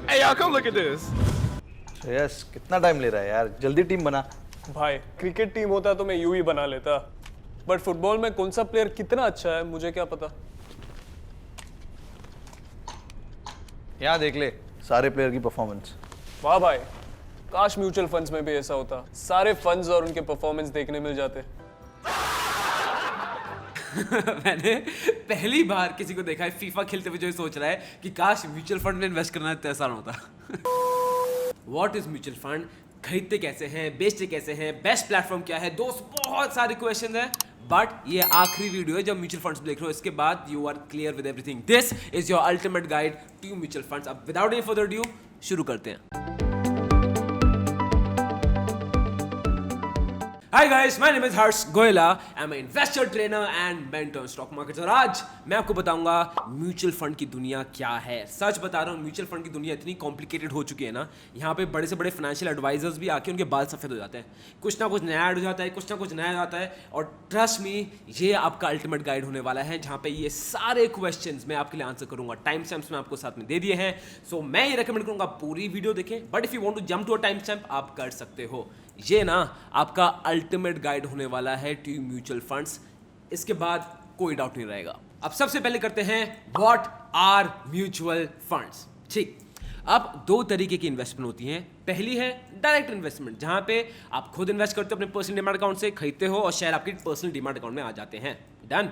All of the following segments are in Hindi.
Hey y'all, come look at this. Yes कितना टाइम ले रहा है यार, जल्दी टीम बना। भाई क्रिकेट टीम होता तो मैं यूं ही बना लेता, बट फुटबॉल में कौन सा प्लेयर कितना अच्छा है मुझे क्या पता। यहाँ देख ले सारे प्लेयर की परफॉर्मेंस। वाह भाई, काश म्यूचुअल फंड्स में भी ऐसा होता, सारे फंड्स और उनके परफॉर्मेंस देखने मिल जाते। मैंने पहली बार किसी को देखा है फीफा खेलते हुए जो ये सोच रहा है कि काश म्यूचुअल फंड में इन्वेस्ट करना इतना आसान होता। व्हाट इज म्यूचुअल फंड, खरीदते कैसे हैं, बेचते कैसे हैं, बेस्ट प्लेटफॉर्म क्या है, दोस्त बहुत सारे क्वेश्चन हैं, बट ये आखिरी वीडियो है जब म्यूचुअल फंड्स देख रहे हो, इसके बाद you are clear with everything. This is your ultimate guide to mutual funds. अब विदाउट एनी फर्दर ड्यू शुरू करते हैं। Hi guys, my name is Harsh Goyla. I'm an investor trainer and mentor in stock markets. और आज मैं आपको बताऊंगा म्यूचुअल फंड की दुनिया क्या है। सच बता रहा हूँ, म्यूचुअल फंड की दुनिया इतनी कॉम्प्लिकेटेड हो चुकी है ना, यहाँ पे बड़े से बड़े फाइनेंशियल एडवाइजर्स भी आके उनके बाल सफ़ेद हो जाते हैं। कुछ ना कुछ नया ऐड हो जाता है, कुछ ना कुछ नया आता है, और ट्रस्ट मी ये आपका अल्टीमेट गाइड होने वाला है जहाँ पे ये सारे क्वेश्चंस मैं आपके लिए आंसर करूंगा। टाइम स्टैम्प्स मैं आपको साथ में दे दिए हैं, सो मैं ये रिकमेंड करूंगा पूरी वीडियो देखें, but if you want to jump to a time stamp आप कर सकते हो। ये ना आपका अल्टीमेट गाइड होने वाला है टू म्यूचुअल फंड्स, इसके बाद कोई डाउट नहीं रहेगा। अब सबसे पहले करते हैं व्हाट आर म्यूचुअल फंड्स। ठीक, अब दो तरीके की इन्वेस्टमेंट होती हैं। पहली है डायरेक्ट इन्वेस्टमेंट, जहां पे आप खुद इन्वेस्ट करते हो अपने पर्सनल डीमैट अकाउंट से, खरीदते हो और शेयर आपके पर्सनल डीमैट अकाउंट में आ जाते हैं। डन।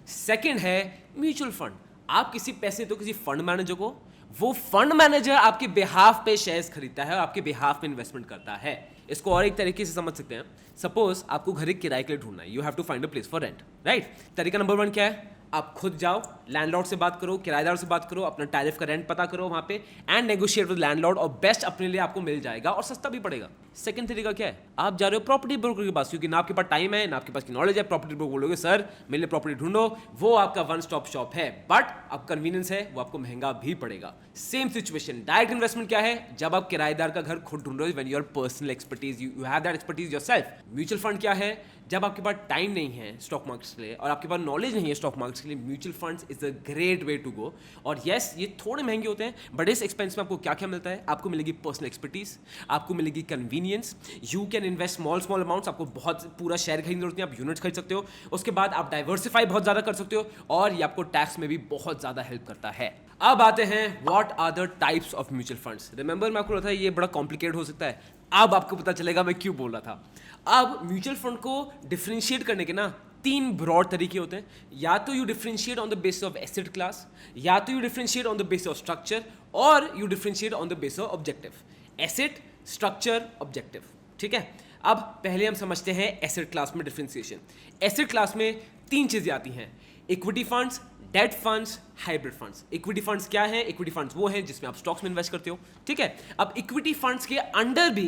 सेकंड है म्यूचुअल फंड, आप किसी पैसे तो किसी फंड मैनेजर को, वो फंड मैनेजर आपके बिहाफ पे शेयर्स खरीदता है और आपके बिहाफ पे इन्वेस्टमेंट करता है। इसको और एक तरीके से समझ सकते हैं, सपोज आपको घर एक किराए के लिए ढूंढना है, you have to find a place for rent, right. तरीका नंबर 1 क्या है, आप खुद जाओ, लैंडलॉर्ड से बात करो, किराएदार से बात करो, अपना टैरिफ का रेंट पता करो वहां पे एंड नेगोशिएट विद लैंडलॉर्ड, और बेस्ट अपने लिए आपको मिल जाएगा और सस्ता भी पड़ेगा। सेकंड तरीका क्या है, आप जा रहे हो प्रॉपर्टी ब्रोकर के पास, क्योंकि ना आपके पास टाइम है ना आपके पास की नॉलेज है। प्रॉपर्टी ब्रोकर बोलोगे सर मेरे लिए प्रॉपर्टी ढूंढो, वो आपका वन स्टॉप शॉप है, बट अब कन्वीनियंस है, वो आपको महंगा भी पड़ेगा। सेम सिचुएशन डायरेक्ट इन्वेस्टमेंट क्या है, जब आप किराएदार का घर खुद ढूंढ रहे हो, when your personal expertise, you have that expertise yourself. Mutual fund क्या है, जब आपके पास टाइम नहीं है स्टॉक मार्केट्स के लिए और आपके पास नॉलेज नहीं है स्टॉक मार्केट्स के लिए, mutual funds is a great way to go. और यस ये थोड़े महंगे होते हैं, बट इस एक्सपेंस में आपको क्या क्या मिलता है, आपको मिलेगी पर्सनल एक्सपर्टीज, आपको मिलेगी convenience, you can invest small amounts, आपको बहुत पूरा शेयर खरीदने जरूरत नहीं, आप यूनिट्स खरीद सकते हो। उसके बाद आप डाइवर्सिफाई बहुत ज़्यादा कर सकते हो और ये आपको टैक्स में भी बहुत ज़्यादा हेल्प करता है। अब आते हैं what are the types of mutual funds. Remember मैं आपको बोला था ये बड़ा कॉम्प्लिकेटेड हो सकता है, अब आपको पता चलेगा मैं क्यों बोल रहा था। अब म्यूचुअल फंड को डिफरेंशिएट करने के ना 3 ब्रॉड तरीके होते हैं, या तो you differentiate on the basis of asset class, या तो you differentiate on the basis of structure, और you differentiate on the basis of objective. Asset, structure, objective, ठीक है। अब पहले हम समझते हैं एसेट क्लास में डिफरेंशिएशन। एसेट क्लास में 3 चीजें आती हैं, equity funds, debt funds, hybrid funds. Equity funds क्या है, इक्विटी फंड्स वो हैं जिसमें आप स्टॉक्स में इन्वेस्ट करते हो, ठीक है। अब इक्विटी फंड्स के अंडर भी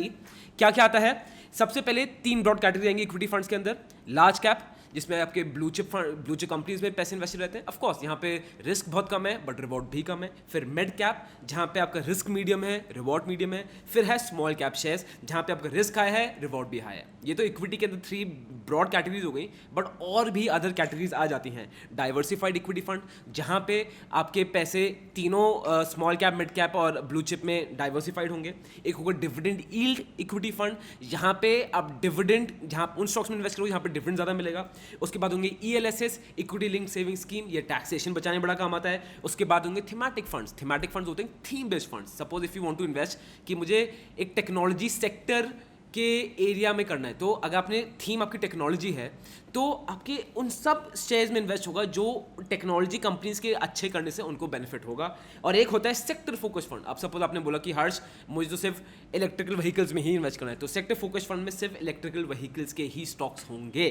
क्या क्या आता है, सबसे पहले 3 ब्रॉड कैटेगरी आएंगी इक्विटी फंड्स के अंदर। लार्ज कैप, जिसमें आपके ब्लू चिप कंपनीज में पैसे इन्वेस्ट रहते हैं, ऑफ कोर्स यहाँ पे रिस्क बहुत कम है बट रिवॉर्ड भी कम है। फिर मिड कैप, जहाँ पे आपका रिस्क मीडियम है, रिवॉर्ड मीडियम है। फिर है स्मॉल कैप शेयर्स, जहाँ पे आपका रिस्क हाई है, रिवॉर्ड भी हाई है। ये तो इक्विटी के अंदर 3 ब्रॉड कैटेगरीज हो गई, बट और भी अदर कैटेगरीज आ जाती हैं। डाइवर्सिफाइड इक्विटी फंड, जहाँ पे आपके पैसे तीनों स्मॉल कैप, मिड कैप और ब्लू चिप में डाइवर्सिफाइड होंगे। एक होगा डिविडेंड यील्ड इक्विटी फंड, यहाँ पे आप डिविडेंड, जहाँ उन स्टॉक्स में इन्वेस्ट करोगे यहाँ पे डिविडेंड ज़्यादा मिलेगा। उसके बाद होंगे ELSS, equity link saving scheme, ये टैक्सेशन बचाने में बड़ा काम आता है। उसके बाद होंगे थीमेटिक फंड्स। थीमेटिक फंड्स होते हैं theme based funds. Suppose if you want to invest कि मुझे एक टेक्नोलॉजी सेक्टर के एरिया में करना है, तो अगर आपने थीम आपकी टेक्नोलॉजी है तो आपके उन सब शेयर्स में इन्वेस्ट होगा जो टेक्नोलॉजी कंपनीज के अच्छे करने से उनको बेनिफिट होगा। और एक होता है सेक्टर फोकस फंड। अब सपोज आपने बोला कि हर्ष मुझे तो सिर्फ इलेक्ट्रिकल व्हीकल्स में ही इन्वेस्ट करना है, तो सेक्टर फोकस फंड में सिर्फ इलेक्ट्रिकल व्हीकल्स के ही स्टॉक्स होंगे,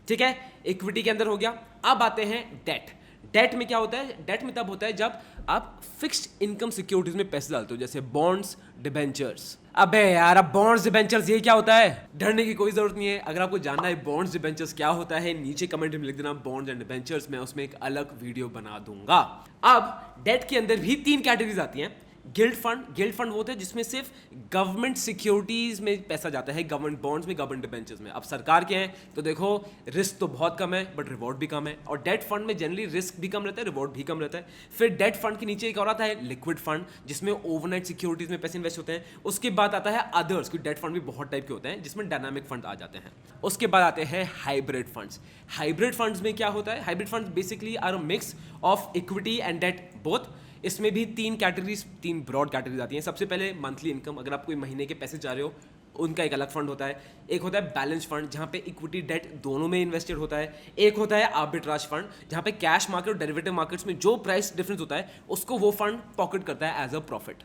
ठीक है। इक्विटी के अंदर हो गया। अब आते हैं डेट। डेट में क्या होता है, डेट में तब होता है जब आप फिक्स्ड इनकम सिक्योरिटीज में पैसे डालते हो, जैसे बॉन्ड्स, डिबेंचर्स। अबे यार, अब बॉन्ड्स डिबेंचर्स ये क्या होता है, डरने की कोई जरूरत नहीं है। अगर आपको जानना है बॉन्ड्स डिबेंचर्स क्या होता है, नीचे कमेंट में लिख देना बॉन्ड्स एंड डिबेंचर्स, मैं उसमें एक अलग वीडियो बना दूंगा। अब डेट के अंदर भी 3 कैटेगरीज आती हैं। गिल्ड फंड वो होते हैं जिसमें सिर्फ गवर्नमेंट सिक्योरिटीज में पैसा जाता है, गवर्नमेंट बॉन्ड्स में, गवर्नमेंट डिबेंचर्स में। अब सरकार के हैं तो देखो रिस्क तो बहुत कम है बट रिवॉर्ड भी कम है, और डेट फंड में जनरली रिस्क भी कम रहता है, रिवॉर्ड भी कम रहता है। फिर डेट फंड के नीचे एक और आता है लिक्विड फंड, जिसमें ओवरनाइट सिक्योरिटीज में पैसे इन्वेस्ट होते हैं। उसके बाद आता है अदर्स, क्योंकि डेट फंड भी बहुत टाइप के होते हैं जिसमें डायनामिक फंड आ जाते हैं। उसके बाद आते हैं हाइब्रिड फंड्स। हाइब्रिड फंड्स में क्या होता है? Hybrid funds basically are a mix of equity and debt both. इसमें भी तीन ब्रॉड कैटेगरीज आती हैं। सबसे पहले मंथली इनकम, अगर आप कोई महीने के पैसे चाह रहे हो उनका एक अलग फंड होता है। एक होता है बैलेंस फंड जहाँ पे इक्विटी डेट दोनों में इन्वेस्टेड होता है। एक होता है आर्बिट्राज फंड जहाँ पे कैश मार्केट और डेरिवेटिव मार्केट्स में जो प्राइस डिफरेंस होता है उसको वो फंड पॉकेट करता है एज अ प्रॉफिट।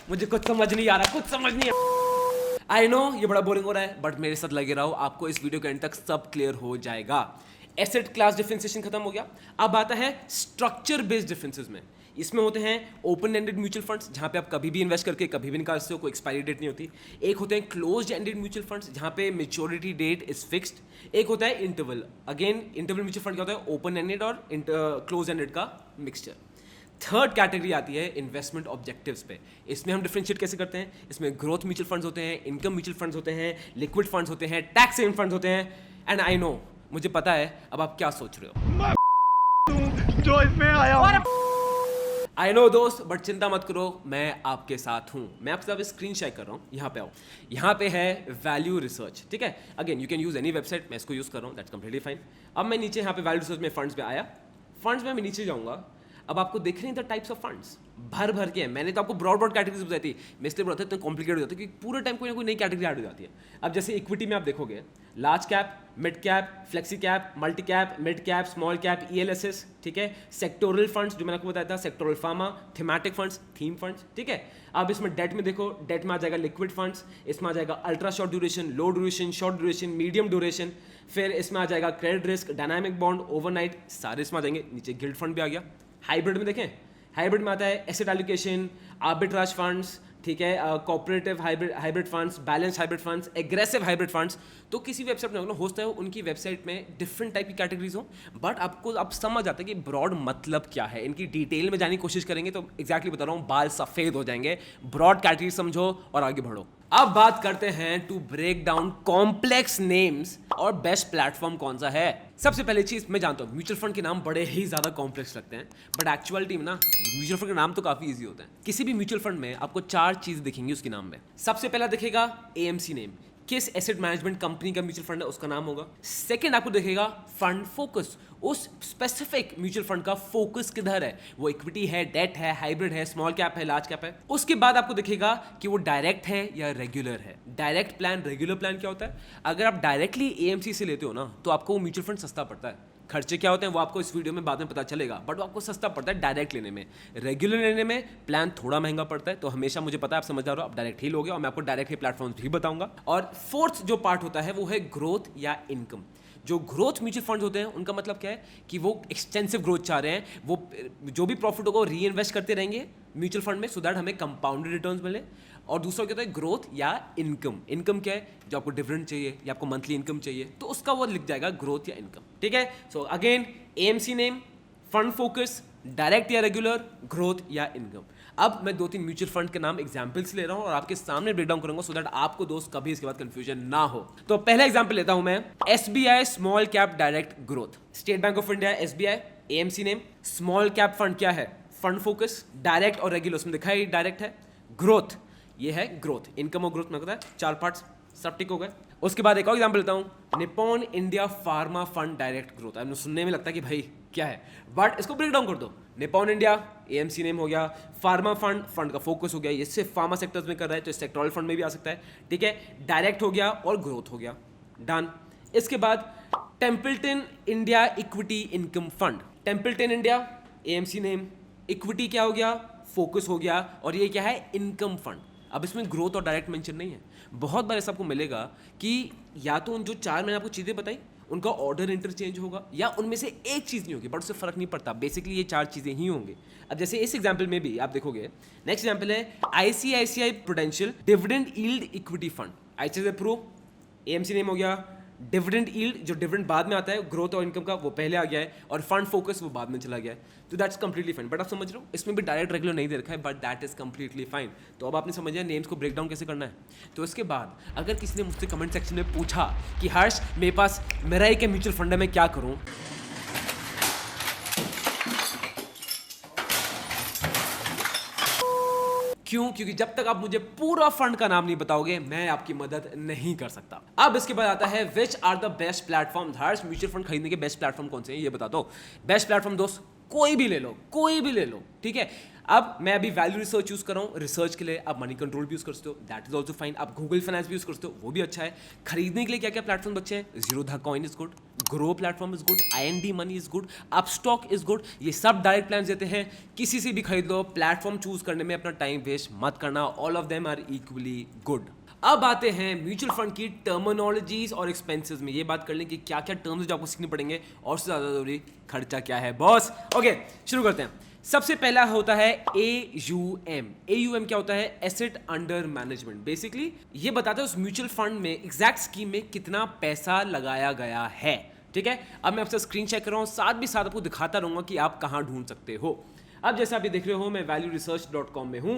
मुझे कुछ समझ नहीं आ रहा, आई नो ये बड़ा बोरिंग हो रहा है बट मेरे साथ लगे रहो, आपको इस वीडियो के एंड तक सब क्लियर हो जाएगा। एसेट क्लास डिफरेंशिएशन खत्म हो गया, अब आता है स्ट्रक्चर बेस्ड डिफरेंसेस में। इसमें होते हैं ओपन एंडेड म्यूचुअल फंड्स जहाँ पे आप कभी भी इन्वेस्ट करके कभी भी निकाल सकते हो, कोई एक्सपायरी डेट नहीं होती। एक होते हैं क्लोज्ड एंडेड म्यूचुअल फंड्स जहाँ पे मेच्योरिटी डेट इज फिक्स्ड। एक होता है interval, again interval mutual fund क्या होता है? ओपन एंडेड और क्लोज एंडेड का मिक्सचर। थर्ड कैटेगरी आती है इन्वेस्टमेंट ऑब्जेक्टिव्स पे। इसमें हम डिफरेंशिएट कैसे करते हैं? इसमें ग्रोथ म्यूचुअल फंड्स होते हैं, इनकम म्यूचुअल फंड्स होते हैं, लिक्विड फंड्स होते हैं, टैक्स सेविंग फंड्स होते हैं। एंड आई नो, मुझे पता है अब आप क्या सोच रहे हो, जो इसमें आया आई नो दोस्त, बट चिंता मत करो, मैं आपके साथ हूँ। मैं आपके साथ स्क्रीन शेयर कर रहा हूँ, यहाँ पे आओ। यहाँ पे है वैल्यू रिसर्च, ठीक है। Again you can use any website, मैं इसको यूज कर रहा हूँ, दैट्स कंप्लीटली फाइन। अब मैं नीचे यहाँ पे वैल्यू रिसर्च में फंड्स पे आया। फंड्स में मैं नीचे जाऊँगा, अब आपको देख रहे हैं द टाइप्स ऑफ फंड्स भर के हैं। मैंने तो आपको ब्रॉड कैटेगरीज बताई थी, मैं इसलिए बताता हूँ, इतना कॉम्प्लिकेट हो जाता है क्योंकि पूरे टाइम कोई ना कोई नई कैटेगरी ऐड हो जाती है। अब जैसे इक्विटी में आप देखोगे large cap, mid cap, flexi cap, multi cap, mid cap, small cap, ELSS, ठीक है। सेक्टोरल फंड्स जो मैंने आपको बताया था, sectoral pharma, thematic funds, theme funds, ठीक है। अब इसमें डेट में देखो, डेट में आ जाएगा लिक्विड फंड्स, इसमें आ जाएगा ultra short duration, low duration, short duration, medium duration. फिर इसमें आ जाएगा credit risk, dynamic bond, overnight, सारे इसमें आ जाएंगे। नीचे गिल्ड फंड भी आ गया। हाइब्रिड में देखें, हाइब्रिड में आता है एसेट एलोकेशन, आर्बिट्राज फंड्स, ठीक है, cooperative hybrid funds, balance hybrid funds, aggressive hybrid funds. तो किसी वेबसाइट में हो सकता है उनकी वेबसाइट में डिफरेंट टाइप की कैटेगरीज हो, बट आपको अब समझ आता है कि ब्रॉड मतलब क्या है। इनकी डिटेल में जाने की कोशिश करेंगे तो एग्जैक्टली बता रहा हूँ, बाल सफेद हो जाएंगे। ब्रॉड कैटेगरी समझो और आगे बढ़ो। अब बात करते हैं to break down complex names और बेस्ट प्लेटफॉर्म कौन सा है। सबसे पहले चीज मैं जानता हूँ म्यूचुअल फंड के नाम बड़े ही ज्यादा कॉम्प्लेक्स लगते हैं, बट एक्चुअलिटी में ना म्यूचुअल फंड के नाम तो काफी इजी होते हैं। किसी भी म्यूचुअल फंड में आपको 4 चीज दिखेंगी उसके नाम में। सबसे पहला दिखेगा AMC नेम, किस एसेट मैनेजमेंट कंपनी का म्यूचुअल फंड है उसका नाम होगा। सेकंड आपको दिखेगा फंड फोकस, उस स्पेसिफिक म्यूचुअल फंड का फोकस किधर है, वो इक्विटी है, डेट है, हाइब्रिड है, स्मॉल कैप है, लार्ज कैप है। उसके बाद आपको दिखेगा कि वो डायरेक्ट है या रेगुलर है। डायरेक्ट प्लान, रेगुलर प्लान क्या होता है? अगर आप डायरेक्टली AMC से लेते हो ना तो आपको वो म्यूचुअल फंड सस्ता पड़ता है। खर्चे क्या होते हैं वो आपको इस वीडियो में बाद में पता चलेगा, बट वो आपको सस्ता पड़ता है डायरेक्ट लेने में। रेगुलर लेने में प्लान थोड़ा महंगा पड़ता है, तो हमेशा मुझे पता है आप समझदार हो, आप डायरेक्ट ही लोगे और मैं आपको डायरेक्ट ही प्लेटफॉर्म्स भी बताऊंगा। और फोर्थ जो पार्ट होता है वो है ग्रोथ या इनकम। जो ग्रोथ म्यूचुअल फंड्स होते हैं उनका मतलब क्या है कि वो एक्सटेंसिव ग्रोथ चाह रहे हैं, वो जो भी प्रॉफिट होगा वो री इन्वेस्ट करते रहेंगे म्यूचुअल फंड में, सो दैट हमें कंपाउंडेड रिटर्न्स मिले। और दूसरा क्या होता है ग्रोथ या इनकम। इनकम क्या है? जो आपको डिविडेंड चाहिए या आपको मंथली इनकम चाहिए, तो उसका वो लिख जाएगा ग्रोथ या इनकम, ठीक है। So again AMC name, fund focus, direct या रेगुलर, ग्रोथ या इनकम। अब मैं 2-3 म्यूचुअल फंड के नाम एग्जांपल्स ले रहा हूं और आपके सामने ब्रेक डाउन करूंगा, सो दैट आपको दोस्त कभी इसके बाद कंफ्यूजन ना हो। तो पहला एग्जांपल लेता हूं मैं, SBI small cap direct growth. State bank of India, SBI, AMC name. Small cap fund क्या है? फंड फोकस, डायरेक्ट और रेगुलर, उसमें दिखा ही डायरेक्ट है। ग्रोथ, ये है ग्रोथ, इनकम और ग्रोथ में होता है 4 पार्ट्स, सब टिक हो गए। उसके बाद एक और एग्जांपल लेता हूं, Nippon India pharma fund direct growth. आपने सुनने में लगता है कि भाई क्या है, बट इसको ब्रेक डाउन कर दो। निप्पॉन इंडिया AMC नेम हो गया, फार्मा फंड, फंड का फोकस हो गया, ये सिर्फ फार्मा सेक्टर्स में कर रहा है तो सेक्टोरल फंड में भी आ सकता है, ठीक है। डायरेक्ट हो गया और ग्रोथ हो गया, डन। इसके बाद Templeton India equity income fund. Templeton India AMC name, equity क्या हो गया? फोकस हो गया, और ये क्या है? Income fund. अब इसमें ग्रोथ और डायरेक्ट मेंशन नहीं है। बहुत बार ऐसा आपको मिलेगा कि या तो उन जो 4 मैंने आपको चीज़ें बताई उनका ऑर्डर इंटरचेंज होगा या उनमें से एक चीज़ नहीं होगी, बट उससे फर्क नहीं पड़ता, बेसिकली ये 4 चीज़ें ही होंगी। अब जैसे इस एग्जांपल में भी आप देखोगे, नेक्स्ट एग्जांपल है ICICI prudential dividend yield equity fund, ICICI pro, AMC name हो गया, डिविडेंड यील्ड जो डिविडेंड बाद में आता है, ग्रोथ और इनकम का वो पहले आ गया है, और फंड फोकस वो बाद में चला गया है. तो दैट्स कंप्लीटली फाइन. बट आप समझ रहे हो इसमें भी डायरेक्ट रेगुलर नहीं दे रखा है, but that is completely fine. तो अब आपने समझ लिया नेम्स को ब्रेक डाउन कैसे करना है. तो इसके बाद अगर किसी ने मुझसे कमेंट सेक्शन में पूछा कि हर्ष मेरे पास मेरा एक म्यूचुअल फंड है, मैं क्या करूं, क्यों? क्योंकि जब तक आप मुझे पूरा फंड का नाम नहीं बताओगे मैं आपकी मदद नहीं कर सकता. अब इसके बाद आता है which are the best platform. हर्ष म्यूचुअल फंड खरीदने के बेस्ट प्लेटफॉर्म कौन से हैं ये बता दो. बेस्ट प्लेटफॉर्म दोस्त कोई भी ले लो, कोई भी ले लो, ठीक है. अब मैं अभी वैल्यू रिसर्च यूज कर रहा हूँ रिसर्च के लिए. आप मनी कंट्रोल भी यूज कर सकते हो, दैट इज ऑल्सो फाइन. आप गूगल फाइनेंस भी यूज कर सकते हो, वो भी अच्छा है. खरीदने के लिए क्या क्या प्लेटफॉर्म बच्चे हैं? Zerodha coin is good, grow platform is good, IND money is good, Upstox is good. ये सब डायरेक्ट प्लान देते हैं, किसी से भी खरीद लो. प्लेटफॉर्म चूज करने में अपना टाइम वेस्ट मत करना, all of them are equally good. अब आते हैं म्यूचुअल फंड की टर्मिनोलॉजीज और एक्सपेंसेस में. ये बात कर लें कि क्या क्या टर्म्स जो आपको सीखने पड़ेंगे, और से ज्यादा जरूरी खर्चा क्या है बॉस. ओके शुरू करते हैं. सबसे पहला होता है AUM. AUM क्या होता है? Asset under management. बेसिकली ये बताता है उस म्यूचुअल फंड में एग्जैक्ट स्कीम में कितना पैसा लगाया गया है, ठीक है. अब मैं आपसे स्क्रीन शेयर कर रहा हूँ, साथ भी साथ आपको दिखाता रहूंगा कि आप कहाँ ढूंढ सकते हो. अब जैसे आप ये देख रहे हो मैं valueresearch.com में हूँ,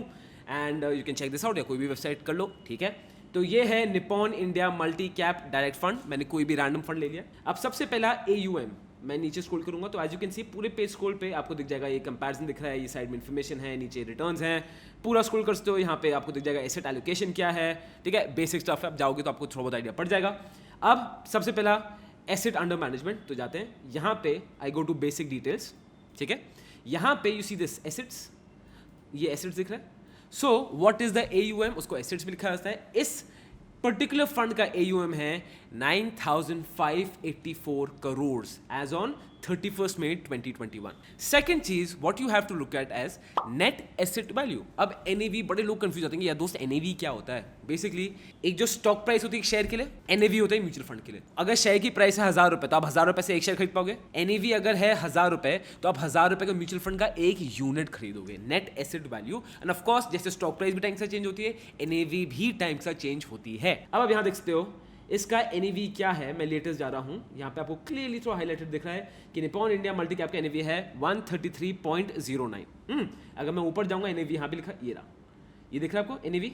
and you can check this out, या कोई भी वेबसाइट कर लो, ठीक है. तो ये है Nippon India multi cap direct fund. मैंने कोई भी रैंडम फंड ले लिया. अब सबसे पहला AUM. मैं नीचे स्क्रॉल करूंगा तो एज यू कैन सी पूरे पेज स्क्रॉल पे आपको दिख जाएगा, ये कंपैरिजन दिख रहा है, ये साइड में इन्फॉर्मेशन है, नीचे रिटर्न्स हैं. पूरा स्क्रॉल कर सकते हो, यहाँ पे आपको दिख जाएगा एसेट एलोकेशन क्या है, ठीक है. बेसिक स्टफ है, आप जाओगे तो आपको थोड़ा बहुत आइडिया पड़ जाएगा. अब सबसे पहला एसेट अंडर मैनेजमेंट. तो जाते हैं यहाँ पे, आई गो टू बेसिक डिटेल्स, ठीक है. यहाँ पे यू सी दिस एसेट्स, ये एसेट्स दिख रहा है. So what is the AUM, उसको एसेट्स में लिखा जाता है. इस पर्टिकुलर फंड का AUM है 9,584 crore as on 31st May 2021. Second चीज what you have to look at as net asset value. अब NAV, बड़े लोग कंफ्यूज होते हैं कि यार दोस्त NAV क्या होता है. बेसिकली एक जो स्टॉक प्राइस होती है शेयर के लिए, NAV होता है म्यूचुअल फंड के लिए. अगर शेयर की प्राइस है 1,000 रुपए तो आप 1,000 रुपए से एक शेयर खरीद पाओगे. NAV अगर है 1,000 रुपए तो आप 1,000 रुपए का म्यूचुअल फंड का एक यूनिट खरीदोगे. Net asset value. End of course जैसे स्टॉक प्राइस भी टाइम से चेंज होती है, NAV भी टाइम से चेंज होती है. अब आप यहाँ देख सकते हो इसका NAV क्या है. मैं लेटेस्ट जा रहा हूँ, यहाँ पे आपको क्लियरली थोड़ा हाईलाइटेड दिख रहा है कि निपॉन इंडिया मल्टी कैप का NAV है 133.09. अगर मैं ऊपर जाऊंगा NAV यहाँ पे लिखा, ये रहा, ये दिख रहा है आपको NAV,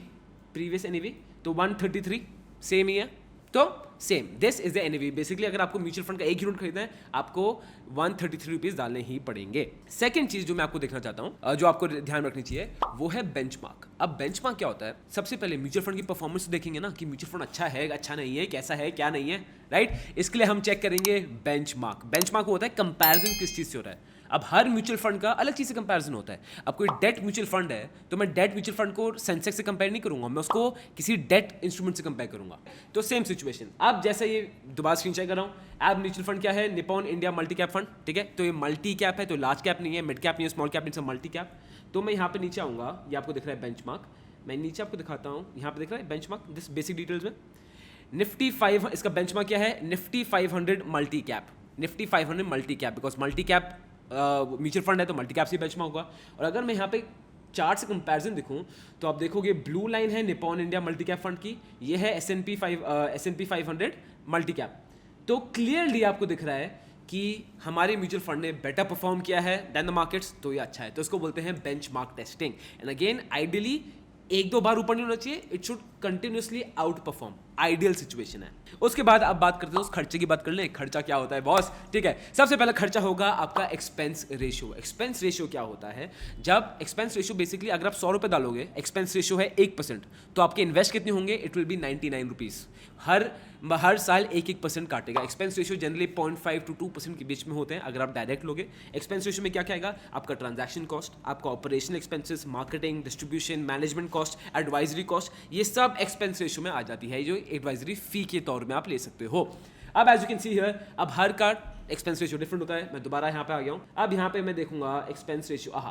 प्रीवियस NAV, तो 133 सेम ही है. तो same this is the NAV. Basically अगर आपको म्यूचुअल फंड का एक यूनिट खरीदना है आपको 133 रुपीज डालने ही पड़ेंगे. सेकंड चीज जो मैं आपको देखना चाहता हूँ, जो आपको ध्यान रखनी चाहिए, वो है बेंचमार्क. अब बेंचमार्क क्या होता है? सबसे पहले म्यूचुअल फंड की परफॉर्मेंस देखेंगे ना कि म्यूचुअल फंड अच्छा है, अच्छा नहीं है, कैसा है, क्या नहीं है, राइट. इसके लिए हम चेक करेंगे बेंचमार्क. बेंचमार्क होता है कंपैरिजन किस चीज से हो रहा है. अब हर म्यूचुअल फंड का अलग चीज से कंपैरिजन होता है. अब कोई डेट म्यूचुअल फंड है तो मैं डेट म्यूचुअल फंड को सेंसेक्स से कंपेयर नहीं करूंगा, मैं उसको किसी डेट इंस्ट्रूमेंट से कंपेयर करूंगा. तो सेम सिचुएशन. अब जैसे ये दोबारा स्क्रीन शेयर कर रहा हूं, अब म्यूचुअल फंड क्या है? Nippon India multi cap fund, ठीक है. तो ये मल्टी कैप है, तो लार्ज कैप नहीं है, मिड कैप नहीं है, स्मॉल कैप नहीं है, मल्टी कैप. तो मैं यहाँ पे नीचे आऊंगा, ये आपको दिख रहा है बेंचमार्क. मैं नीचे आपको दिखाता हूँ, यहाँ पे दिख रहा है बेंचमार्क, दिस बेसिक डिटेल्स में. निफ्टी 5, इसका बेंचमार्क क्या है? Nifty 500 multi cap. Nifty 500 multi cap, because multi cap mutual fund है तो मल्टी कैप से बेंचमार्क होगा. और अगर मैं यहाँ पे चार्ट से कंपैरिजन दिखूं तो आप देखोगे ब्लू लाइन है Nippon India multi cap fund की, ये है S&P 500 मल्टी कैप. तो क्लियरली आपको दिख रहा है कि हमारे म्यूचुअल फंड ने बेटर परफॉर्म किया है देन द मार्केट्स, तो ये अच्छा है. तो इसको बोलते हैं benchmark testing. And again ideally एक दो बार ऊपर नहीं होना चाहिए, it should continuously out perform. Ideal situation है. उसके बाद अब बात करते हैं उस खर्चे की. बात कर लें खर्चा क्या होता है बॉस, ठीक है. सबसे पहला खर्चा होगा आपका एक्सपेंस रेशियो. एक्सपेंस रेशियो क्या होता है? जब एक्सपेंस रेशियो बेसिकली अगर आप 100 रुपए डालोगे, एक्सपेंस रेशियो है 1%, तो आपके इन्वेस्ट कितने होंगे? It will be 99 rupees. हर साल 1% काटेगा. एक्सपेंस रेशियो जनरली 0.5 to 2% के बीच में होते हैं अगर आप डायरेक्ट लोगे. एक्सपेंस रेशियो में क्या क्या आएगा? आपका ट्रांजैक्शन कॉस्ट, आपका operational expenses, marketing, distribution, management cost, advisory cost, ये सब एक्सपेंस रेशियो में आ जाती है, जो एडवाइजरी फी के तौर में आप ले सकते हो. अब as you can see here, अब हर का एक्सपेंस रेशियो डिफरेंट होता है. मैं दोबारा यहाँ पे आ गया हूँ. अब यहाँ पे मैं देखूंगा एक्सपेंस रेशियो.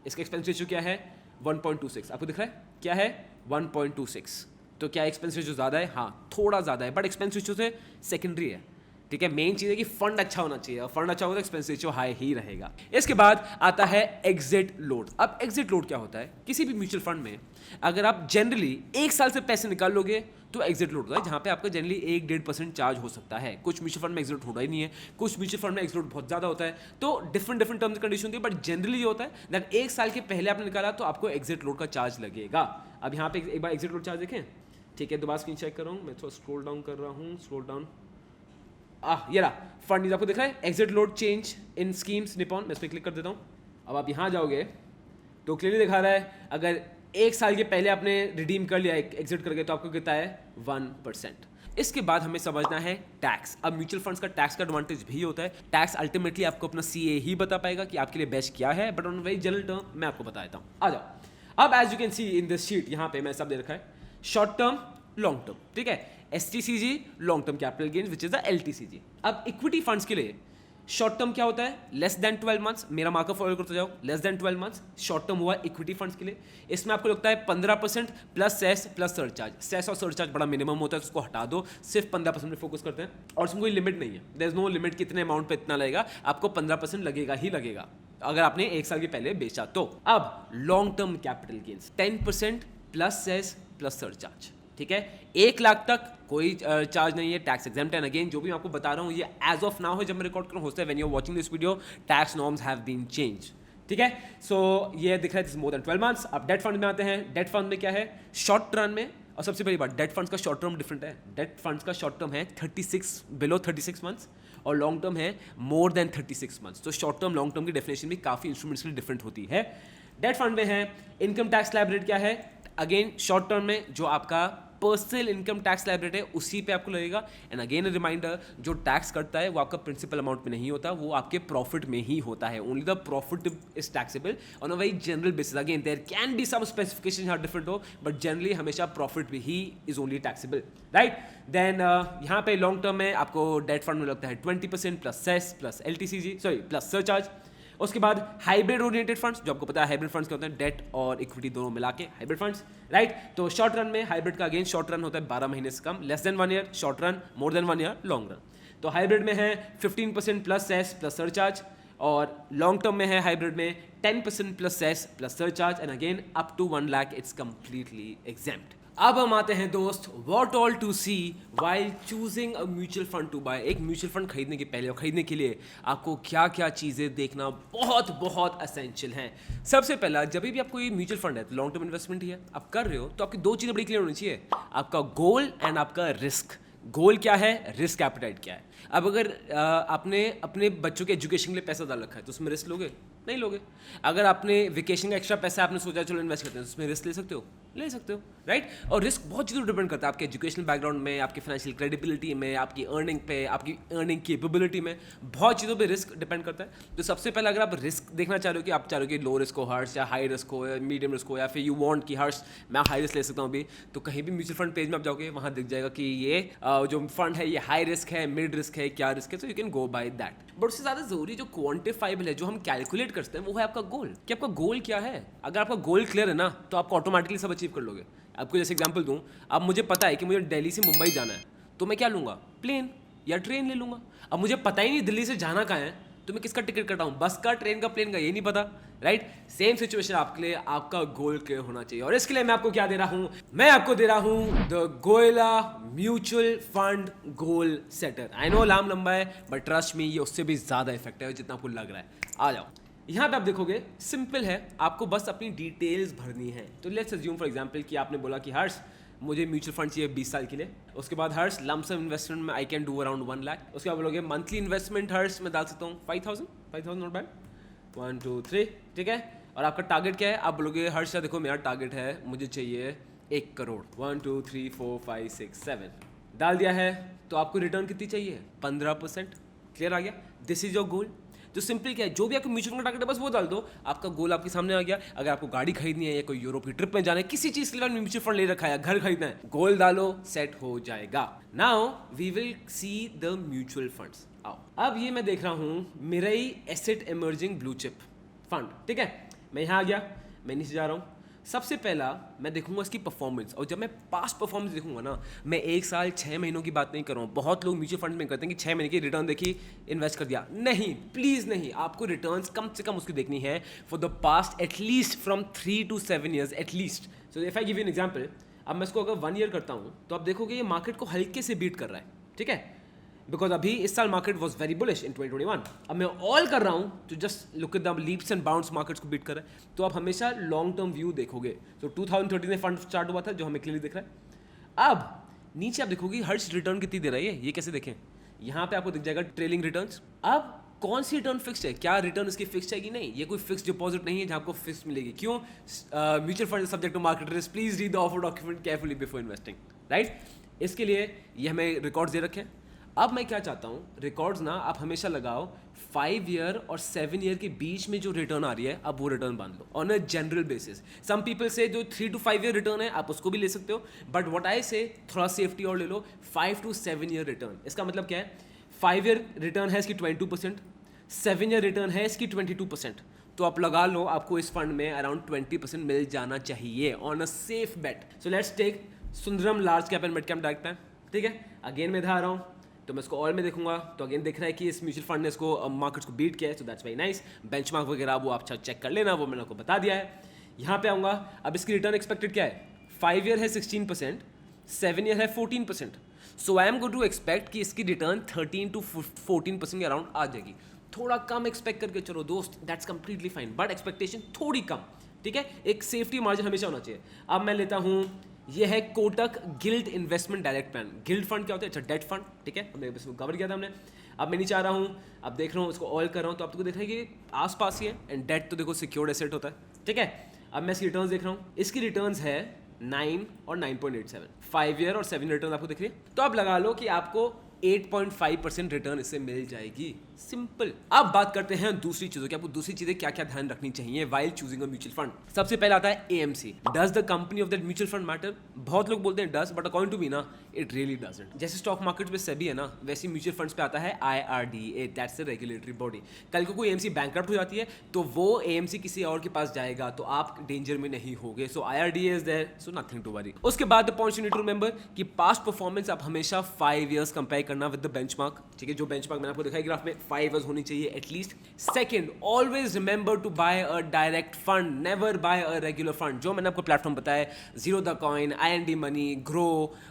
इसका एक्सपेंस रेशियो क्या है? 1.26. आपको दिख रहा है क्या है? 1.26. तो क्या एक्सपेंस रेशियो ज़्यादा है? हाँ थोड़ा ज़्यादा है, बट एक्सपेंस रेशियो से सेकेंडरी है, ठीक है. मेन चीज़ है कि फंड अच्छा होना चाहिए, और फंड अच्छा होगा तो एक्सपेंस रेशियो हाई ही रहेगा. इसके बाद आता है एग्जिट लोड. अब एग्जिट लोड क्या होता है? किसी भी म्यूचुअल फंड में अगर आप जनरली 1 साल से पैसे निकाल लोगे तो एग्जिट लोड होता है, जहाँ पे आपका जनरली 1-1.5% चार्ज हो सकता है। कुछ म्यूचुअल फंड में एग्जिट होता ही नहीं है, कुछ म्यूचुअल फंड में एग्जिट बहुत ज़्यादा होता है, तो डिफरेंट टर्म्स एंड कंडीशन होती है। बट जनरली ये होता है दैट 1 साल के पहले आपने निकाला तो आपको एग्जिट लोड का चार्ज लगेगा। अब यहाँ पे एक बार एग्जिट लोड चार्ज देखें, ठीक है, दोबारा स्क्रीन चेक कर रहा हूँ मैं, थोड़ा स्क्रॉल डाउन कर रहा हूँ, स्क्रॉल डाउन, ये रहा फंड आपको दिख रहा है, exit load change in schemes Nippon, मैं इस पर क्लिक कर देता हूँ। अब आप यहाँ जाओगे तो क्लियरली दिखा रहा है अगर 1 साल के पहले आपने रिडीम कर लिया एग्जिट करके तो आपको कितना है 1%। इसके बाद हमें समझना है टैक्स। अब म्यूचुअल फंड्स का टैक्स का एडवांटेज भी होता है, टैक्स अल्टीमेटली आपको अपना सीए ही बता पाएगा कि आपके लिए बेस्ट क्या है, but on very general term मैं आपको बता देता हूँ। आ जाओ, अब as you can see in this sheet, यहाँ पे मैं सब दे रखा है, शॉर्ट टर्म, लॉन्ग टर्म, ठीक है, STCG long term capital gains which is the LTCG। अब इक्विटी फंड्स के लिए शॉर्ट टर्म क्या होता है, लेस देन 12 मंथ्स, मेरा मार्कर फॉलो करते जाओ, less than 12 months short term हुआ इक्विटी फंड्स के लिए। इसमें आपको लगता है 15% plus cess plus surcharge, cess और सरचार्ज बड़ा मिनिमम होता है, उसको हटा दो, सिर्फ 15% में फोकस करते हैं और उसमें कोई लिमिट नहीं है, देयर इज नो लिमिट कितने अमाउंट पे इतना लगेगा, आपको 15% लगेगा ही लगेगा अगर आपने 1 साल के पहले बेचा तो। अब long term capital gains 10% plus cess plus surcharge, ठीक है, 1 लाख तक कोई चार्ज नहीं है, टैक्स एग्जेम्प्ट है। अगेन जो भी मैं आपको बता रहा हूँ ये एज ऑफ नाउ है, जब मैं रिकॉर्ड कर रहा हूँ, होता है when you are watching this video tax norms have been change, ठीक है। सो ये दिख रहा है मोर देन 12 मंथ्स। अब डेट फंड में आते हैं, डेट फंड में क्या है, शॉर्ट टर्म में, और सबसे पहली बात डेट फंड्स का शॉर्ट टर्म डिफरेंट है, डेट फंड्स का शॉर्ट टर्म है 36 बिलो 36 मंथ्स और लॉन्ग टर्म है मोर देन 36 मंथ्स। तो शॉर्ट टर्म लॉन्ग टर्म की डेफिनेशन भी काफ़ी इंस्ट्रूमेंट्स के लिए डिफरेंट होती है। डेट फंड में है इनकम टैक्स लायबिलिटी क्या है, अगेन शॉर्ट टर्म में जो आपका पर्सनल इनकम टैक्स लायबिलिटी है उसी पे आपको लगेगा। एंड अगेन अ रिमाइंडर, जो टैक्स करता है वो आपका प्रिंसिपल अमाउंट में नहीं होता, वो आपके प्रॉफिट में ही होता है, only the profit is taxable on a very general basis. Again there can be some specification यहाँ डिफरेंट हो, बट जनरली हमेशा प्रॉफिट भी ही is only taxable, right. Then यहाँ पे लॉन्ग टर्म में आपको डेट फंड में लगता है 20% plus cess plus LTCG sorry plus surcharge. उसके बाद हाइब्रिड ओरिएंटेड फंड्स, जो आपको पता है हाइब्रिड फंड्स क्या होते हैं, डेट और इक्विटी दोनों मिला के हाइब्रिड फंड्स, राइट। तो शॉर्ट रन में हाइब्रिड का अगेन शॉर्ट रन होता है 12 महीने से कम, less than 1 year, short run more than 1 year, long run. तो हाइब्रिड में है 15% प्लस सेस प्लस सरचार्ज, और लॉन्ग टर्म में है हाइब्रिड में 10% plus cess plus surcharge, and again up to 1 lakh it's completely exempt. अब हम आते हैं दोस्त, what all to see while choosing a mutual fund to buy. एक म्यूचुअल फंड खरीदने के पहले और खरीदने के लिए आपको क्या क्या चीज़ें देखना बहुत बहुत असेंशियल हैं। सबसे पहला, जब भी आपको ये म्यूचुअल फंड है तो लॉन्ग टर्म इन्वेस्टमेंट ही है, आप कर रहे हो तो आपकी 2 चीज़ें बड़ी क्लियर होनी चाहिए, आपका गोल एंड आपका रिस्क। गोल क्या है, रिस्क एपेटाइट क्या है। अब अगर आपने अपने बच्चों के एजुकेशन के लिए पैसा डाल रखा है तो उसमें रिस्क लोगे, नहीं लोगे। अगर आपने वेकेशन का एक्स्ट्रा पैसा आपने सोचा चलो इन्वेस्ट करते हैं तो उसमें रिस्क ले सकते हो, ले सकते हो, राइट। और रिस्क बहुत चीज़ों पर डिपेंड करता है, आपके एजुकेशनल बैकग्राउंड में, आपकी फाइनेंशियल क्रेडिबिलिटी में, आपकी अर्निंग पे, आपकी अर्निंग कैपेबिलिटी में, बहुत चीज़ों पे रिस्क डिपेंड करता है। तो सबसे पहले अगर आप रिस्क देखना चाह रहे हो कि आप चाह रहे हो कि लो रिस्क हो हर्ष, या हाई रिस्क हो, या मीडियम रिस्क हो, या फिर यू वांट कि हर्ष मैं हाई रिस्क ले सकता हूँ अभी, तो कहीं भी म्यूचुअल फंड पेज में आप जाओगे वहाँ दिख जाएगा कि ये जो फंड है ये हाई रिस्क है, मिड रिस्क है, क्या रिस्क है, तो you can go by that. But उससे ज़्यादा जरूरी जो क्वांटिफाइबल है, जो हम कैलकुलेट कर सकते हैं, वो है आपका गोल। कि आपका गोल क्या है। अगर आपका गोल क्लियर है ना तो आप ऑटोमेटिकली सब अचीव कर लोगे। आपको जैसे एग्जांपल दूं, अब मुझे पता है कि मुझे दिल्ली से मुंबई जाना है, तो मैं क्या लूँगा, प्लेन या ट्रेन ले लूँगा। अब मुझे पता ही नहीं दिल्ली से जाना कहाँ है, तो मैं किसका टिकट कटाऊँ, बस का, ट्रेन का, प्लेन का, ये नहीं पता, राइट। सेम सिचुएशन आपके लिए, आपका गोल क्लियर होना चाहिए। और इसके लिए मैं आपको क्या दे रहा हूँ, मैं आपको दे रहा हूँ द गोयला mutual fund goal setter. I know नाम लंबा है, बट ट्रस्ट मी ये उससे भी ज़्यादा इफेक्टिव है जितना आपको लग रहा है। आ जाओ, यहाँ पे आप देखोगे सिंपल है, आपको बस अपनी डिटेल्स भरनी है। तो लेट्स अज्यूम फॉर एग्जांपल कि आपने बोला कि हर्ष मुझे म्यूचुअल फंड चाहिए 20 साल के लिए। उसके बाद हर्ष लम सम इन्वेस्टमेंट में I can do around 1 lakh. उसके बाद बोलोगे मंथली इन्वेस्टमेंट हर्ष मैं डाल सकता हूँ 5000 नॉट बैड, 1 2 3, ठीक है। और आपका टारगेट क्या है, आप बोलोगे हर्ष देखो मेरा टारगेट है, मुझे चाहिए 1 करोड़, 1 2 3 4 5 6 7 डाल दिया है। तो आपको रिटर्न कितनी चाहिए, 15%। क्लियर आ गया, दिस इज योर गोल। तो सिंपल क्या है, जो भी आपको म्यूचुअल फंड टारगेट है बस वो डाल दो, आपका गोल आपके सामने आ गया। अगर आपको गाड़ी खरीदनी है या कोई यूरोप की ट्रिप में जाना है, किसी चीज के लिए म्यूचुअल फंड ले रखा है, घर खरीदना है, गोल डालो, सेट हो जाएगा। Now we will see the mutual funds. आओ, अब ये मैं देख रहा हूँ Mirae asset emerging blue chip fund, ठीक है। मैं यहाँ आ गया, मैं नीचे जा रहा हूँ। सबसे पहला मैं देखूंगा इसकी परफॉर्मेंस, और जब मैं पास्ट परफॉर्मेंस देखूंगा ना, मैं 1 साल 6 महीनों की बात नहीं कर रहा हूँ। बहुत लोग म्यूचुअल फंड में करते हैं कि 6 महीने की रिटर्न देखी इन्वेस्ट कर दिया, नहीं, प्लीज़ नहीं। आपको रिटर्न्स कम से कम उसकी देखनी है for the past at least from 3 to 7 years at least. So if I give you an example, अब मैं इसको अगर 1 ईयर करता हूँ तो आप देखोगे ये मार्केट को हल्के से बीट कर रहा है, ठीक है, बिकॉज अभी इस साल मार्केट वॉज वेरी बुलिश इन 2021। अब मैं ऑल कर रहा हूँ तो just look at the leaps and bounds markets को बीट कर रहा है। तो आप हमेशा लॉन्ग टर्म व्यू देखोगे। तो 2013 में फंड स्टार्ट हुआ था जो हमें क्लियरली दिख रहा है। अब नीचे आप देखोगे हर्ष रिटर्न कितनी दे रहा है, ये कैसे देखें, यहाँ पे आपको दिख जाएगा ट्रेलिंग रिटर्न्स। अब कौन सी रिटर्न फिक्स्ड है, क्या रिटर्न इसकी फिक्स्ड है कि नहीं, ये कोई फिक्स्ड डिपॉजिट नहीं है जहाँ आपको फिक्स मिलेगी। क्यों? Mutual fund subject to market risk, please read the offer document carefully before investing, right. इसके लिए ये हमें रिकॉर्ड्स दे रखे हैं। अब मैं क्या चाहता हूँ, रिकॉर्ड्स ना आप हमेशा लगाओ 5 ईयर और 7 ईयर के बीच में जो रिटर्न आ रही है, अब वो रिटर्न बांध लो on a general basis. Some people से जो 3 to 5 ईयर रिटर्न है आप उसको भी ले सकते हो, बट व्हाट आई से थोड़ा सेफ्टी और ले लो 5 to 7 ईयर रिटर्न। इसका मतलब क्या है, 5 ईयर रिटर्न है इसकी 22%, 7 ईयर रिटर्न है इसकी 22%। तो आप लगा लो आपको इस फंड में अराउंड 20% मिल जाना चाहिए on a safe bet. So let's take Sundaram large cap and mid cap direct plan, ठीक है। अगेन मैं इधर आ रहा हूँ तो मैं इसको ऑल में देखूंगा तो अगेन दिख रहा है कि इस म्यूचुअल फंड ने इसको मार्केट्स को बीट किया है, so that's very nice. Benchmark वगैरह वो आप चेक कर लेना, वो मैंने आपको बता दिया है। यहाँ पे आऊँगा, अब इसकी रिटर्न एक्सपेक्टेड क्या है, 5 ईयर है 16%, 7 ईयर है 14%। So I am going to expect कि इसकी रिटर्न 13 to 14% के अराउंड आ जाएगी। थोड़ा कम एक्सपेक्ट करके चलो दोस्त, that's completely fine, but expectation थोड़ी कम, ठीक है। एक सेफ्टी मार्जिन हमेशा होना चाहिए। अब मैं लेता हूँ, ये है Kotak guild investment direct plan. Guild fund क्या होता है, अच्छा डेट फंड, ठीक है, हमने इसको कवर किया था हमने। अब मैं नीचे आ रहा हूँ, अब देख रहा हूँ इसको ऑयल कर रहा हूँ तो आपको देख रहा है कि आसपास ही है, एंड डेट तो देखो सिक्योर्ड एसेट होता है, ठीक है। अब मैं इसकी रिटर्न्स देख रहा हूँ, इसकी रिटर्न्स है 9 और 9.87, 5 ईयर और 7 रिटर्न आपको दिख रही है। तो आप लगा लो कि आपको 8.5% रिटर्न इससे मिल जाएगी, सिंपल। अब बात करते हैं दूसरी चीजों की, आपको दूसरी चीजें क्या क्या ध्यान रखनी चाहिए while choosing a mutual fund. सबसे पहले आता है AMC, does the company of that mutual fund matter. बहुत लोग बोलते हैं does, but according to me ना इट रियली डजंट। जैसे स्टॉक मार्केट पे सेबी है ना, वैसे म्यूचुअल फंड्स पे आता है IRDA, that's the regulatory body. कल को कोई एएमसी बैंकरप्ट हो जाती है तो वो एएमसी किसी और के पास जाएगा तो आप डेंजर में नहीं होगे। So IRDA is there, so nothing to worry. उसके बाद the points you need to remember कि पास्ट परफॉर्मेंस आप हमेशा 5 ईयर्स कंपेयर करना विद द बेंचमार्क, ठीक है। जो बेंचमार्क मैंने आपको दिखाई ग्राफ में 5 ईयर्स होनी चाहिए at least. Second, always remember to buy a direct fund, never buy a regular fund. जो मैंने आपको प्लेटफॉर्म बताया, Zerodha coin, IND money, Groww,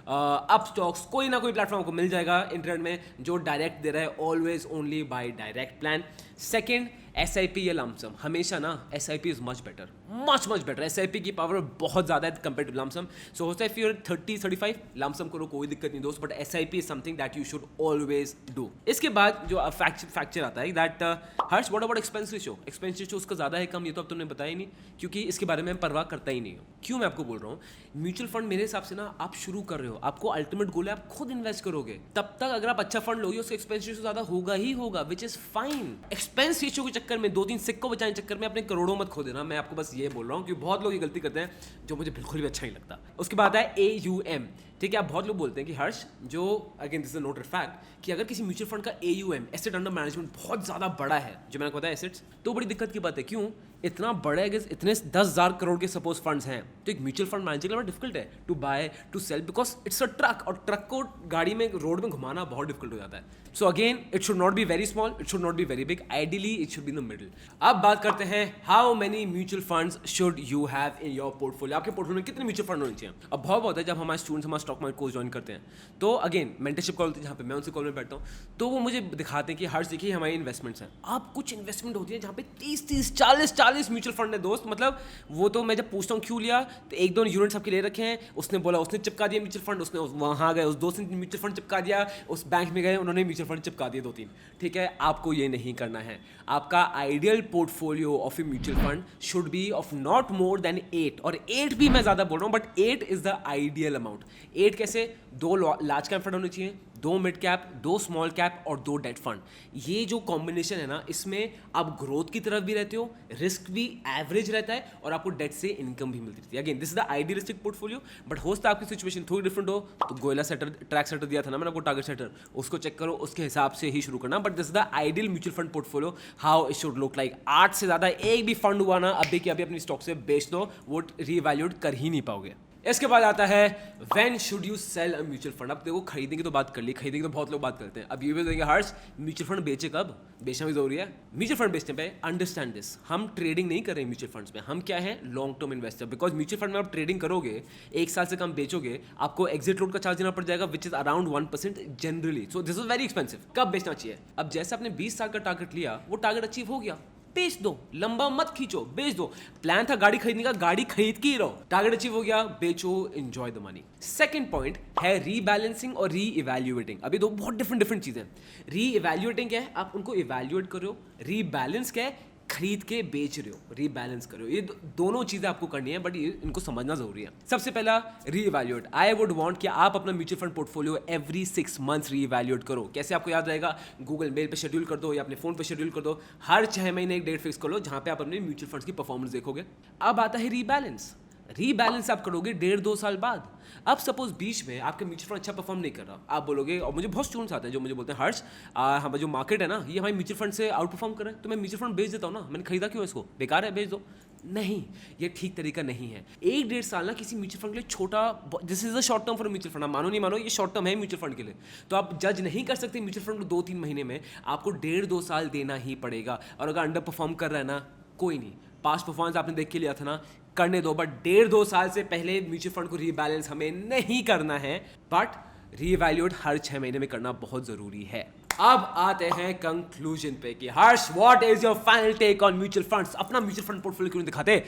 Upstox, कोई ना कोई प्लेटफॉर्म आपको मिल जाएगा इंटरनेट में जो डायरेक्ट दे रहा है। Always only by direct plan. Second, SIP या लमसम, हमेशा ना SIP is much better, much better. SIP की पावर बहुत ज़्यादा है कंपेयर टू लमसम। सो होता है फिर 30-35 लमसम करो, कोई दिक्कत नहीं दोस्त, but SIP is something that you should always do. इसके बाद जो फैक्चर आता है that Harsh what about expense ratio. Expense ratio उसका ज़्यादा है कम, ये तो अब तुमने बताया ही नहीं, क्योंकि इसके बारे में परवाह करता ही नहीं हूँ। क्यों मैं आपको बोल रहा हूँ, म्यूचुअल फंड मेरे हिसाब से ना आप शुरू कर रहे हो, आपको अल्टीमेट गोल है आप खुद इन्वेस्ट करोगे, तब तक अगर आप अच्छा फंड लोगे उसका एक्सपेंस रेशियो ज़्यादा होगा ही होगा, which is fine. Expense ratio के चक्कर में 2-3 सिक्कों बचाने चक्कर में अपने करोड़ों मत खो देना। मैं आपको बस ये बोल रहा हूँ कि बहुत लोग ये गलती करते हैं जो मुझे बिल्कुल भी अच्छा नहीं लगता। उसके बाद है AUM, ठीक है। आप बहुत लोग बोलते हैं कि हर्ष, जो again this is noted fact कि अगर किसी म्यूचुअल फंड का AUM, एसेट अंडर मैनेजमेंट, बहुत ज़्यादा बड़ा है, जो मैंने बताया एसेट्स, तो बड़ी दिक्कत की बात है। क्यों? इतना बड़ा है, इतने 10,000 करोड़ के सपोज फंड्स हैं, तो एक म्यूचुअल फंड मैनेजर के लिए डिफिकल्ट है to buy to sell, because it's a truck, और ट्रक को गाड़ी में रोड में घुमाना बहुत डिफिकल्ट हो जाता है। So again it should not be very small, it should not be very big, ideally it should be in the middle. अब बात करते हैं how many mutual funds should you have in your portfolio. आपके पोर्टफोलियो में कितने म्यूचुअल फंड होने चाहिए। अब बहुत होता है जब हमारे स्टूडेंट्स हमारे स्टॉक मार्केट कोर्स ज्वाइन करते हैं तो अगेन मेंटरशिप कॉल होती है जहाँ पे मैं उनसे कॉल में बैठता हूँ, तो वो मुझे दिखाते हैं कि हर्ष देखिए हमारी इन्वेस्टमेंट्स हैं। अब कुछ इन्वेस्टमेंट होती है जहाँ पे 30-30, 40-40 म्यूचुअल फंड है दोस्त। मतलब वो तो मैं जब पूछता हूँ क्यों लिया, तो 1-2 यूनिट्स आपके ले रखे हैं, उसने बोला उसने चिपका दिया म्यूचुअल फंड, उसने वहाँ गए उस दोस्त ने म्यूचुअल फंड चिपका दिया, उस बैंक में गए उन्होंने म्यूचुअल फंड चिपका दिए 2-3, ठीक है। आपको ये नहीं करना है। आपका ideal portfolio of a mutual fund should be of not more than 8, और 8 भी मैं ज़्यादा बोल रहा हूँ, but 8 is the ideal amount. 8 कैसे, 2 लार्ज कैप फंड होने चाहिए, 2 मिड कैप, 2 स्मॉल कैप और 2 डेट फंड। ये जो कॉम्बिनेशन है ना, इसमें आप ग्रोथ की तरफ भी रहते हो, रिस्क भी एवरेज रहता है, और आपको डेट से इनकम भी मिलती रहती है। Again this is the idealistic portfolio, but हो सकता है आपकी सिचुएशन थोड़ी डिफरेंट हो, तो गोयला सेटर, ट्रैक सेटर दिया था ना मैंने आपको, टारगेट सेटर, उसको चेक करो, उसके हिसाब से ही शुरू करना। But this is the ideal mutual fund portfolio, how it should look like. 8 से ज़्यादा एक भी फंड हुआ ना, अभी के अभी अपनी स्टॉक से बेच दो, वो रीवैल्यूड कर ही नहीं पाओगे। इसके बाद आता है when should you sell a mutual fund. अब देखो खरीदने की तो बात कर ली, खरीदने की तो बहुत लोग बात करते हैं। अब ये भी देंगे हर्ष म्यूचुअल फंड बेचे कब, बेचना भी जरूरी है। म्यूचुअल फंड बेचने पे अंडरस्टैंड दिस, हम ट्रेडिंग नहीं कर रहे हैं म्यूचुअल फंड्स में, हम क्या है long term investor. Because mutual fund में आप ट्रेडिंग करोगे, एक साल से कम बेचोगे, आपको एग्जिट लोड का चार्ज देना पड़ जाएगा which is around 1% generally. So this is very expensive. कब बेचना चाहिए? अब जैसे आपने 20 साल का टारगेट लिया, वो टारगेट अचीव हो गया, बेच दो, लंबा मत खींचो, बेच दो। प्लान था गाड़ी खरीदने का, गाड़ी खरीद के ही रहो। टारगेट अचीव हो गया, बेचो, enjoy the money. Second point है रीबैलेंसिंग और री इवैल्यूएटिंग। अभी दो बहुत डिफरेंट चीजें। री इवैल्यूएटिंग क्या है? आप उनको इवैल्यूएट करो। रीबैलेंस क्या है? खरीद के बेच रहे हो, रीबैलेंस करो। ये दोनों चीजें आपको करनी है, बट ये इनको समझना जरूरी है। सबसे पहला रीइवैल्यूएट। आई वुड वांट कि आप अपना mutual fund portfolio every 6 months re-evaluate करो। कैसे आपको याद रहेगा? गूगल मेल पे शेड्यूल कर दो या अपने फोन पे शेड्यूल कर दो। हर 6 महीने एक डेट फिक्स कर लो जहां पे आप अपने म्यूचुअल फंड्स की परफॉर्मेंस देखोगे। अब आता है रीबैलेंस। रीबैलेंस आप करोगे 1.5-2 साल बाद। अब सपोज बीच में आपका म्यूचुअल फंड अच्छा परफॉर्म नहीं कर रहा, आप बोलोगे, और मुझे बहुत स्टूडेंट्स आते हैं जो मुझे बोलते हैं हर्ष हमारा जो मार्केट है ना, ये हमारे म्यूचुअल फंड से आउट परफॉर्म कर रहा है, तो मैं म्यूचुअल फंड बेच देता हूँ ना, मैंने खरीदा क्यों इसको, बेकार है, बेच दो। नहीं, ये ठीक तरीका नहीं है। 1-1.5 साल ना किसी म्यूचुअल फंड के लिए छोटा, this is a short term for mutual fund. आप मानो नहीं मानो, ये शॉर्ट टर्म है म्यूचुअल फंड के लिए। तो आप जज नहीं कर सकते म्यूचुअल फंड को 2-3 महीने में, आपको 1.5-2 साल देना ही पड़ेगा। और अगर अंडर परफॉर्म कर रहा है ना, कोई नहीं, पास्ट परफॉर्मेंस आपने देख के लिया था ना, करने दो, बट 1.5-2 साल से पहले म्यूचुअल फंड को रीबैलेंस हमें नहीं करना है, बट रीवैल्यूएट हर 6 महीने में करना बहुत जरूरी है। अब आते हैं कंक्लूजन पे कि Harsh what is your final take on mutual funds. अपना म्यूचुअल फंड पोर्टफोलियो क्यों नहीं दिखाते?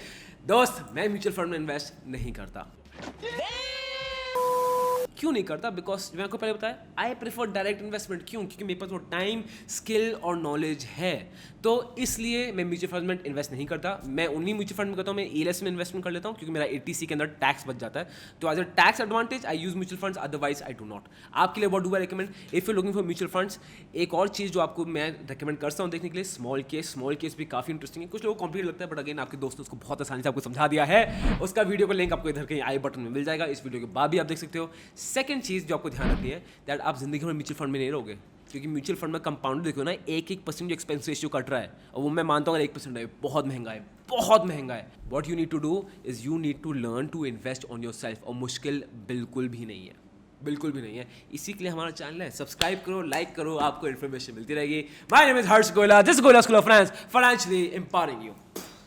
दोस्त, मैं म्यूचुअल फंड में इन्वेस्ट नहीं करता। क्यों नहीं करता? बिकॉज मैंने आपको पहले बताया, आई प्रेफर डायरेक्ट इन्वेस्टमेंट। क्यों? क्योंकि मेरे पास वो टाइम, स्किल और नॉलेज है, तो इसलिए मैं म्यूचुअल फंड में इन्वेस्ट नहीं करता। मैं उन्हीं म्यूचुअल फंड में करता हूँ, मैं ELS में इन्वेस्टमेंट कर लेता हूँ, क्योंकि मेरा 80C के अंदर टैक्स बच जाता है। तो as a tax advantage I use mutual funds, otherwise I do not. आपके लिए what do I recommend? If you looking for mutual funds, एक और चीज़ जो आपको मैं रिकमेंड करता हूँ देखने के लिए, स्मॉल केस भी काफ़ी इंटरेस्टिंग है। कुछ लोगों को कॉम्प्लिकेट लगता है, बट अगेन आपके दोस्त ने उसको बहुत आसानी से आपको समझा दिया है। उसका वीडियो का लिंक आपको इधर कहीं आई बटन में मिल जाएगा, इस वीडियो के बाद भी आप देख सकते हो। सेकंड चीज़ जो आपको ध्यान रखनी है, दैट आप जिंदगी में म्यूचुअल फंड में नहीं रहोगे, क्योंकि म्यूचुअल फंड में कंपाउंड देखो ना, 1% जो एक्सपेंस रेशियो कट रहा है, और वो मैं मानता हूँ अगर 1% है, बहुत महंगा है, बहुत महंगा है। What you need to do is you need to learn to invest on yourself, और मुश्किल बिल्कुल भी नहीं है, बिल्कुल भी नहीं है। इसी के लिए हमारा चैनल है, सब्सक्राइब करो, लाइक करो, आपको इन्फॉर्मेशन मिलती रहेगी। My name is Harsh Goyla, this Goyla school of finance, financially empowering you.